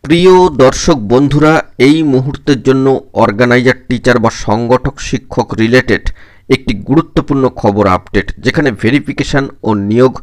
প্রিয় দর্শক বন্ধুরা, এই মুহূর্তের জন্য অর্গানাইজার টিচার বা সংগঠক শিক্ষক রিলেটেড একটি গুরুত্বপূর্ণ খবর আপডেট, যেখানে ভেরিফিকেশন ও নিয়োগ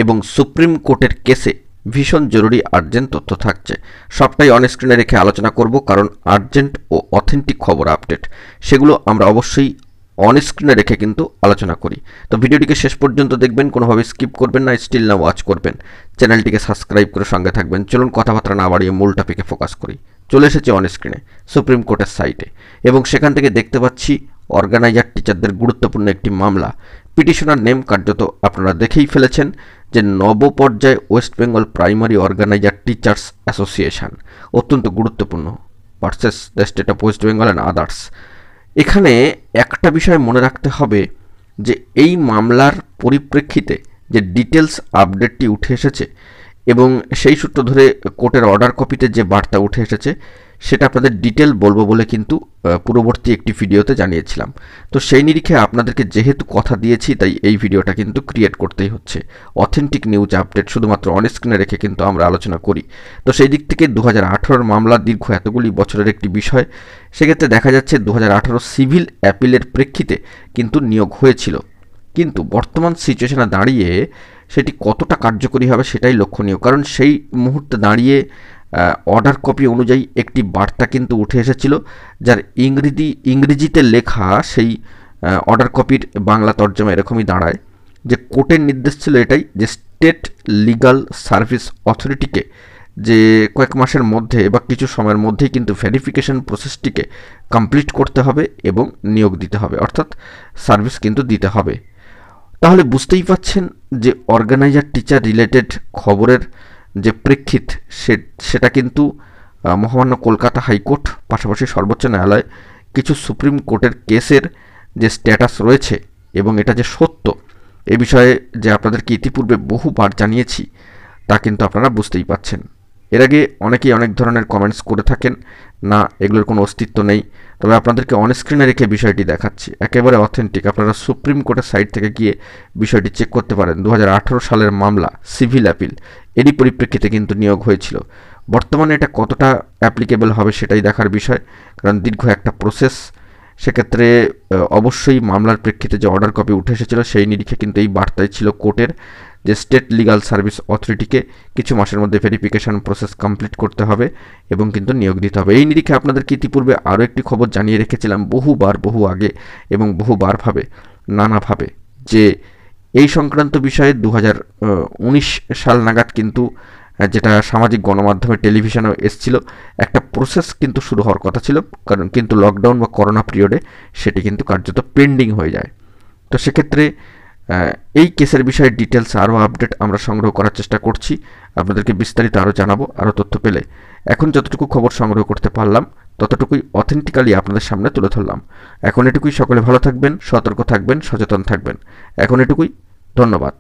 এবং সুপ্রিম কোর্টের কেসে ভীষণ জরুরি আর্জেন্ট তথ্য থাকছে। সবটাই অন স্ক্রিনে রেখে আলোচনা করব, কারণ আর্জেন্ট ও অথেন্টিক খবর আপডেট সেগুলো আমরা অবশ্যই অন স্ক্রিনে রেখে কিন্তু আলোচনা করি। তো ভিডিওটিকে শেষ পর্যন্ত দেখবেন, কোনোভাবে স্কিপ করবেন না, স্টিল না ওয়াচ করবেন, চ্যানেলটিকে সাবস্ক্রাইব করে সঙ্গে থাকবেন। চলুন কথাবার্তা না বাড়িয়ে মূল টপিকে ফোকাস করি। চলে এসেছি অন স্ক্রিনে সুপ্রিম কোর্টের সাইটে, এবং সেখান থেকে দেখতে পাচ্ছি অর্গানাইজার টিচারদের গুরুত্বপূর্ণ একটি মামলা। পিটিশনার নেম কার্যত আপনারা দেখেই ফেলেছেন, যে Nabaparjay West Bengal primary organiser teachers association, অত্যন্ত গুরুত্বপূর্ণ, versus the state of West Bengal and others. এখানে একটা বিষয় মনে রাখতে হবে, যে এই মামলার পরিপ্রেক্ষিতে যে ডিটেলস আপডেটটি উঠে এসেছে, এবং সেই সূত্র ধরে কোর্টের অর্ডার কপিতে যে বার্তা উঠে এসেছে, সেটা আপনাদের ডিটেল বলবো বলে কিন্তু পূর্ববর্তী একটি ভিডিওতে জানিয়েছিলাম। তো সেই নিরিখে আপনাদেরকে যেহেতু কথা দিয়েছি, তাই এই ভিডিওটা কিন্তু ক্রিয়েট করতেই হচ্ছে। অথেন্টিক নিউজ আপডেট শুধুমাত্র অন স্ক্রিনে রেখে কিন্তু আমরা আলোচনা করি। তো সেই দিক থেকে 2018 মামলা দীর্ঘ এতগুলি বছরের একটি বিষয়। সেক্ষেত্রে দেখা যাচ্ছে 2018 সিভিল অ্যাপিলের প্রেক্ষিতে কিন্তু নিয়োগ হয়েছিল, কিন্তু বর্তমান সিচুয়েশনে দাঁড়িয়ে সেটি কতটা কার্যকরী হবে সেটাই লক্ষণীয়। কারণ সেই মুহূর্তে দাঁড়িয়ে অর্ডার কপি অনুযায়ী একটি বার্তা কিন্তু উঠে এসেছিল, যার ইংরেজিতে লেখা সেই অর্ডার কপির বাংলা তর্জমা এরকমই দাঁড়ায়, যে কোর্টের নির্দেশ ছিল এটাই, যে স্টেট লিগাল সার্ভিস অথরিটিকে যে কয়েক মাসের মধ্যে বা কিছু সময়ের মধ্যেই কিন্তু ভেরিফিকেশন প্রসেসটিকে কমপ্লিট করতে হবে এবং নিয়োগ দিতে হবে, অর্থাৎ সার্ভিস কিন্তু দিতে হবে। তাহলে বুঝতেই পাচ্ছেন যে অর্গানাইজার টিচার রিলেটেড খবরের যে প্রেক্ষিত, সেটা কিন্তু মহামান্য কলকাতা হাইকোর্ট, পাশাপাশি সর্বোচ্চ ন্যায়ালয়, কিছু সুপ্রিম কোর্টের কেসের যে স্ট্যাটাস রয়েছে এবং এটা যে সত্য, এ বিষয়ে যে আপনাদেরকে ইতিপূর্বে বহুবার জানিয়েছি, তা কিন্তু আপনারা বুঝতেই পাচ্ছেন। এর আগে অনেকেই অনেক ধরনের কমেন্টস করে থাকেন, না এগুলোর কোনো অস্তিত্ব নেই। তবে আপনাদেরকে অন স্ক্রিনে রেখে বিষয়টি দেখাচ্ছি, একেবারে অথেন্টিক। আপনারা সুপ্রিম কোর্টের সাইট থেকে গিয়ে বিষয়টি চেক করতে পারেন। 2018 সালের মামলা, সিভিল অ্যাপিল, এরই পরিপ্রেক্ষিতে কিন্তু নিয়োগ হয়েছিল। বর্তমানে এটা কতটা অ্যাপ্লিকেবল হবে সেটাই দেখার বিষয়, কারণ দীর্ঘ একটা প্রসেস। সেক্ষেত্রে অবশ্যই মামলার প্রেক্ষিতে যে অর্ডার কপি উঠে এসেছিল, সেই নিরিখে কিন্তু এই বার্তাই ছিল কোর্টের, যে স্টেট লিগাল সার্ভিস অথরিটিকে কিছু মাসের মধ্যে ভেরিফিকেশন প্রসেস কমপ্লিট করতে হবে এবং কিন্তু নিয়োগ দিতে হবে। এই নিরিখে আপনাদেরকে ইতিপূর্বে আরও একটি খবর জানিয়ে রেখেছিলাম বহু আগে এবং বহুবারভাবে, নানাভাবে, যে এই সংক্রান্ত বিষয়ে 2019 সাল নাগাদ কিন্তু, যেটা সামাজিক গণমাধ্যমে টেলিভিশনেও এসেছিল, একটা প্রসেস কিন্তু শুরু হওয়ার কথা ছিল, কারণ কিন্তু লকডাউন বা করোনা পিরিয়ডে সেটি কিন্তু কার্যত পেন্ডিং হয়ে যায়। তো সেক্ষেত্রে এই কেসের বিষয়ে ডিটেলস আরও আপডেট আমরা সংগ্রহ করার চেষ্টা করছি, আপনাদেরকে বিস্তারিত আরও জানাবো। আরও তথ্য পেলে এখন যতটুকু খবর সংগ্রহ করতে পারলাম ততটুকুই অথেন্টিক্যালি আপনাদের সামনে তুলে ধরলাম। এখন এটুকুই। সকলে ভালো থাকবেন, সতর্ক থাকবেন, সচেতন থাকবেন। এখন এটুকুই। ধন্যবাদ।